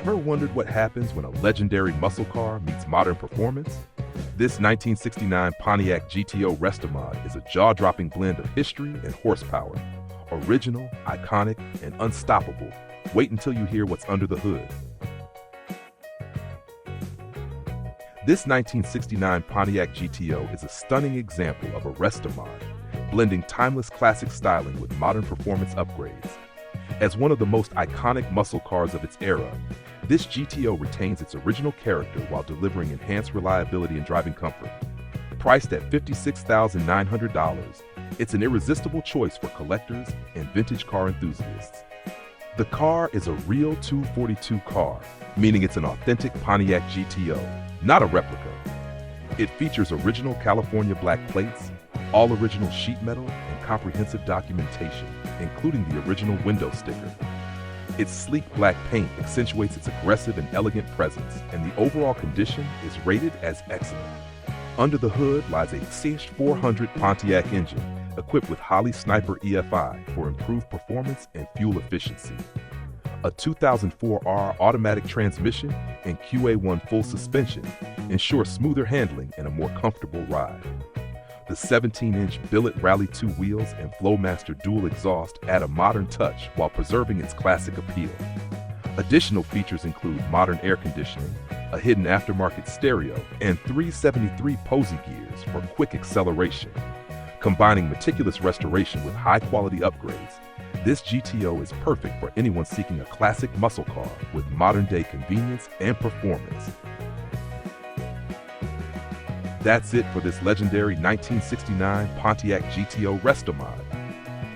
Ever wondered what happens when a legendary muscle car meets modern performance? This 1969 Pontiac GTO Restomod is a jaw-dropping blend of history and horsepower. Original, iconic, and unstoppable. Wait until you hear what's under the hood. This 1969 Pontiac GTO is a stunning example of a Restomod, blending timeless classic styling with modern performance upgrades. As one of the most iconic muscle cars of its era, this GTO retains its original character while delivering enhanced reliability and driving comfort. Priced at $56,900, it's an irresistible choice for collectors and vintage car enthusiasts. The car is a real 242 car, meaning it's an authentic Pontiac GTO, not a replica. It features original California black plates, all original sheet metal, and comprehensive documentation, including the original window sticker. Its sleek black paint accentuates its aggressive and elegant presence, and the overall condition is rated as excellent. Under the hood lies a CH400 Pontiac engine, equipped with Holley Sniper EFI for improved performance and fuel efficiency. A 2004R automatic transmission and QA1 full suspension ensure smoother handling and a more comfortable ride. The 17-inch Billet Rally 2 wheels and Flowmaster dual exhaust add a modern touch while preserving its classic appeal. Additional features include modern air conditioning, a hidden aftermarket stereo, and 373 Posey gears for quick acceleration. Combining meticulous restoration with high-quality upgrades, this GTO is perfect for anyone seeking a classic muscle car with modern-day convenience and performance. That's it for this legendary 1969 Pontiac GTO Restomod.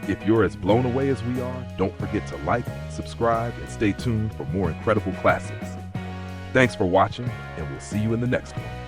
If you're as blown away as we are, don't forget to like, subscribe, and stay tuned for more incredible classics. Thanks for watching, and we'll see you in the next one.